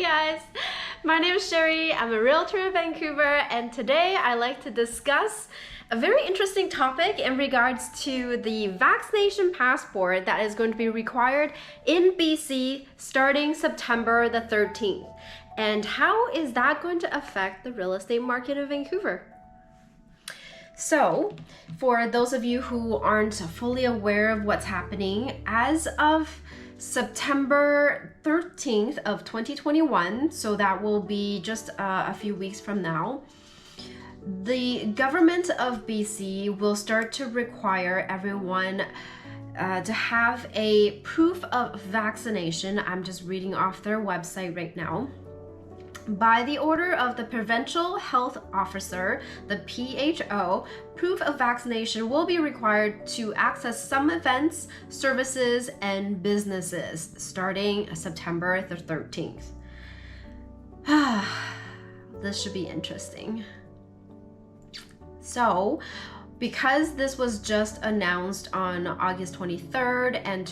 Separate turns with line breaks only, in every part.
guys, my name is Sherry. I'm a realtor in Vancouver, and today I like to discuss a very interesting topic in regards to the vaccination passport that is going to be required in BC starting September the 13th. And how is that going to affect the real estate market in Vancouver? So, for those of you who aren't fully aware of what's happening, as of September 13th of 2021, so that will be just a few weeks from now, the government of BC will start to require everyone to have a proof of vaccination. I'm just reading off their website right now. By the order of the Provincial Health Officer, the PHO, proof of vaccination will be required to access some events, services, and businesses starting September the 13th. This should be interesting. So, because this was just announced on August 23rd, and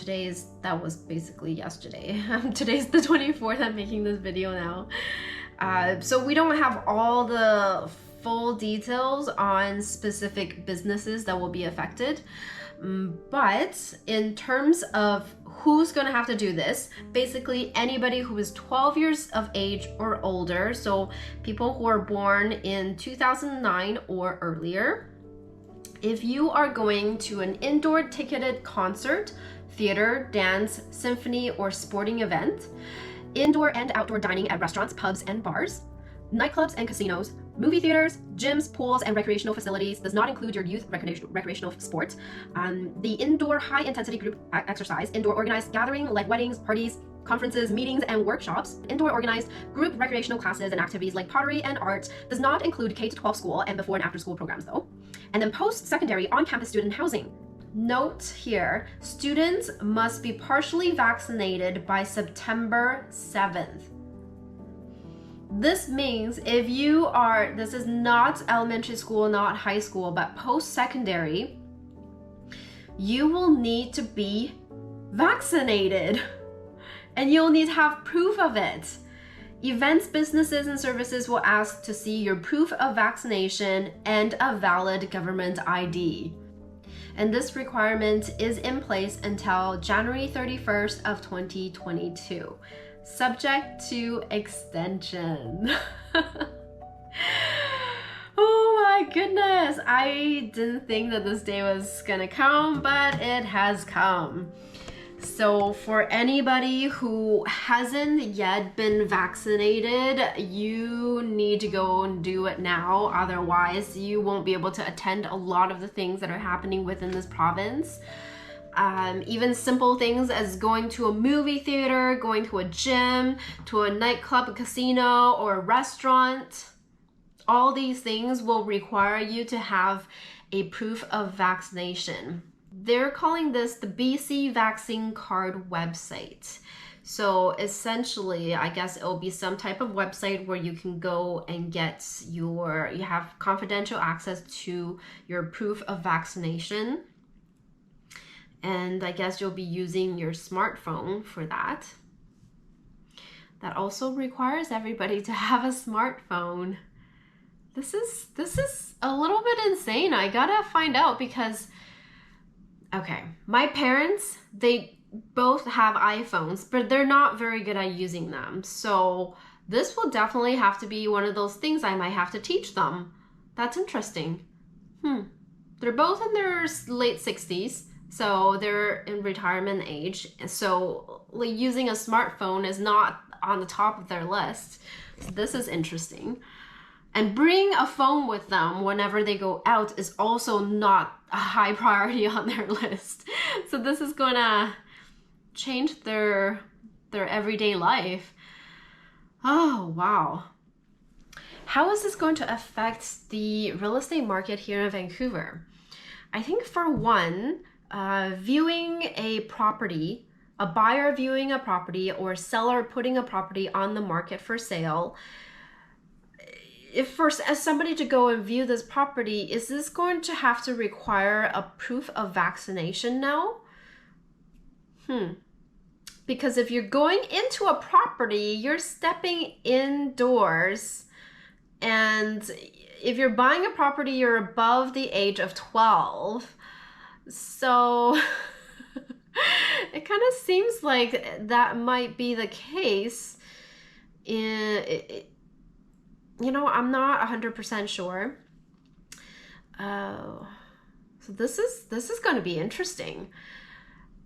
that was basically yesterday. Today's the 24th, I'm making this video now. So we don't have all the full details on specific businesses that will be affected. But in terms of who's going to have to do this, basically anybody who is 12 years of age or older, so people who are born in 2009 or earlier. If you are going to an indoor ticketed concert, theater, dance, symphony, or sporting event, indoor and outdoor dining at restaurants, pubs, and bars, nightclubs and casinos, movie theaters, gyms, pools, and recreational facilities, does not include your youth recreational sports, the indoor high-intensity group exercise, indoor organized gathering like weddings, parties, conferences, meetings, and workshops, indoor organized group recreational classes and activities like pottery and art, does not include K-12 school and before and after school programs though. And then post-secondary on-campus student housing. Note here, students must be partially vaccinated by September 7th. This means if you are, this is not elementary school, not high school, but post-secondary, you will need to be vaccinated. And you'll need to have proof of it. Events, businesses, and services will ask to see your proof of vaccination and a valid government ID. And this requirement is in place until January 31st of 2022, subject to extension. Oh my goodness, I didn't think that this day was gonna come, but it has come. So for anybody who hasn't yet been vaccinated, you need to go and do it now. Otherwise, you won't be able to attend a lot of the things that are happening within this province. Even simple things as going to a movie theater, going to a gym, to a nightclub, a casino, or a restaurant. All these things will require you to have a proof of vaccination. They're calling this the BC Vaccine Card website. So essentially, I guess it'll be some type of website where you can go and get you have confidential access to your proof of vaccination. And I guess you'll be using your smartphone for that. That also requires everybody to have a smartphone. This is a little bit insane. I gotta find out because okay, my parents, they both have iPhones, but they're not very good at using them. So this will definitely have to be one of those things I might have to teach them. That's interesting. They're both in their late 60s, so they're in retirement age. So like, using a smartphone is not on the top of their list. So this is interesting. And bring a phone with them whenever they go out is also not a high priority on their list. So this is gonna change their everyday life. Oh, wow. How is this going to affect the real estate market here in Vancouver? I think for one, viewing a property, a buyer viewing a property or a seller putting a property on the market for sale, as somebody to go and view this property, is this going to have to require a proof of vaccination now? Because if you're going into a property, you're stepping indoors. And if you're buying a property, you're above the age of 12. So it kind of seems like that might be the case. I'm not 100% sure. So this is going to be interesting.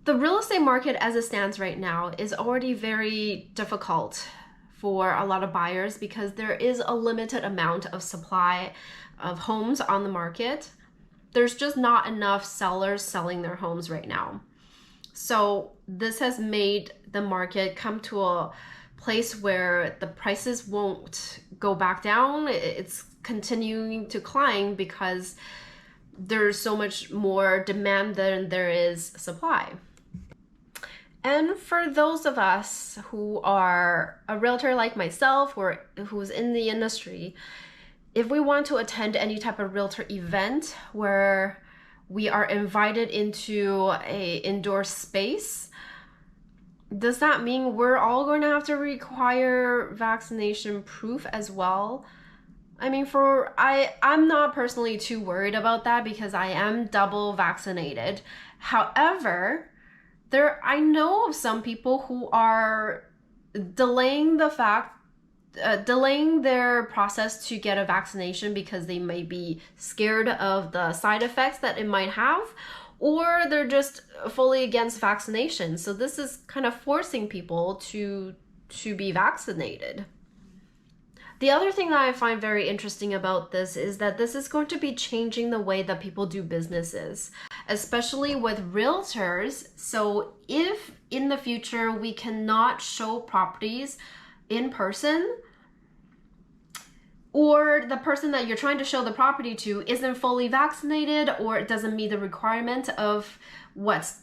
The real estate market as it stands right now is already very difficult for a lot of buyers because there is a limited amount of supply of homes on the market. There's just not enough sellers selling their homes right now. So this has made the market come to a place where the prices won't go back down. It's continuing to climb because there's so much more demand than there is supply. And for those of us who are a realtor like myself or who's in the industry, if we want to attend any type of realtor event where we are invited into a indoor space, does that mean we're all going to have to require vaccination proof as well? I mean, I'm not personally too worried about that because I am double vaccinated. However, I know of some people who are delaying their process to get a vaccination because they may be scared of the side effects that it might have, or they're just fully against vaccination. So this is kind of forcing people to be vaccinated. The other thing that I find very interesting about this is that this is going to be changing the way that people do businesses, especially with realtors. So if in the future we cannot show properties in person, or the person that you're trying to show the property to isn't fully vaccinated or it doesn't meet the requirement of what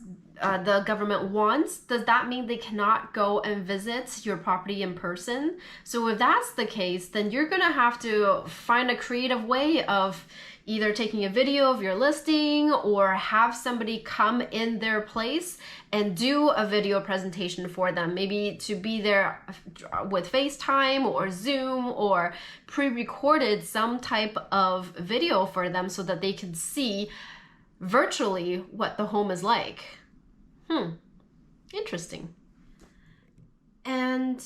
the government wants, does that mean they cannot go and visit your property in person? So if that's the case, then you're gonna have to find a creative way of either taking a video of your listing or have somebody come in their place and do a video presentation for them, maybe to be there with FaceTime or Zoom or pre-recorded some type of video for them so that they can see virtually what the home is like. Interesting. And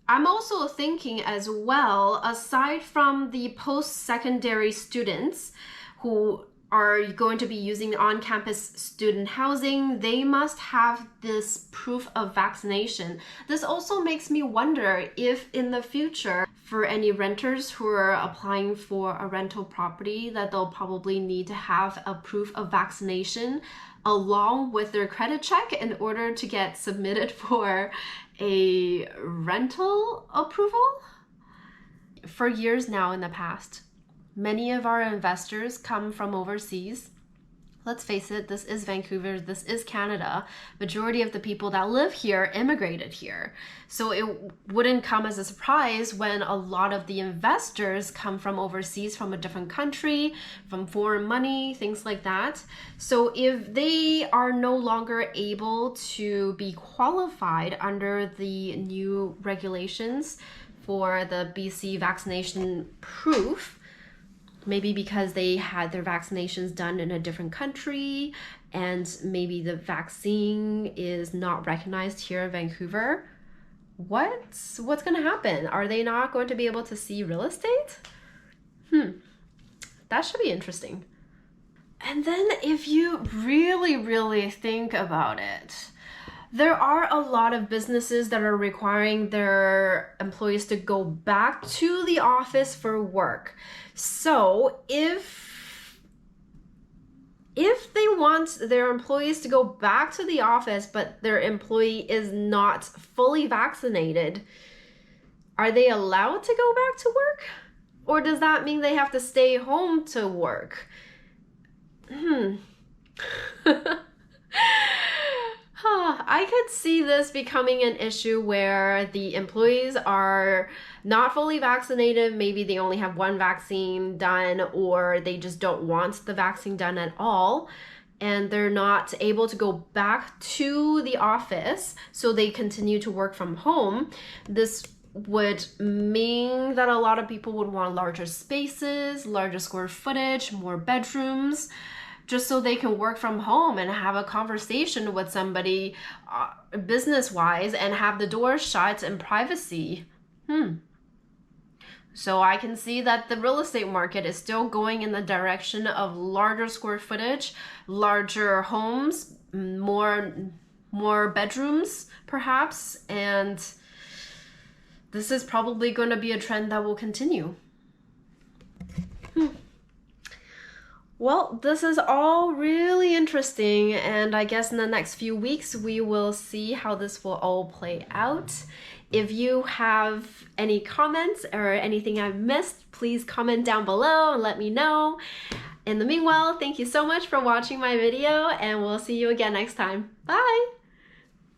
I'm also thinking as well, aside from the post-secondary students who are going to be using on-campus student housing, they must have this proof of vaccination. This also makes me wonder if in the future, for any renters who are applying for a rental property, that they'll probably need to have a proof of vaccination along with their credit check in order to get submitted for a rental approval. For years now in the past, many of our investors come from overseas. Let's face it, this is Vancouver, this is Canada. Majority of the people that live here immigrated here. So it wouldn't come as a surprise when a lot of the investors come from overseas, from a different country, from foreign money, things like that. So if they are no longer able to be qualified under the new regulations for the BC vaccination proof, maybe because they had their vaccinations done in a different country and maybe the vaccine is not recognized here in Vancouver, what's going to happen? Are they not going to be able to see real estate? That should be interesting. And then if you really, really think about it, there are a lot of businesses that are requiring their employees to go back to the office for work. So if they want their employees to go back to the office, but their employee is not fully vaccinated, are they allowed to go back to work? Or does that mean they have to stay home to work? I could see this becoming an issue where the employees are not fully vaccinated. Maybe they only have one vaccine done, or they just don't want the vaccine done at all. and they're not able to go back to the office, so they continue to work from home, this would mean that a lot of people would want larger spaces, larger square footage, more bedrooms, just so they can work from home and have a conversation with somebody business-wise and have the door shut in privacy. So I can see that the real estate market is still going in the direction of larger square footage, larger homes, more bedrooms perhaps, and this is probably going to be a trend that will continue. Well, this is all really interesting, and I guess in the next few weeks we will see how this will all play out. If you have any comments or anything I've missed, please comment down below and let me know. In the meanwhile, thank you so much for watching my video, and we'll see you again next time. Bye!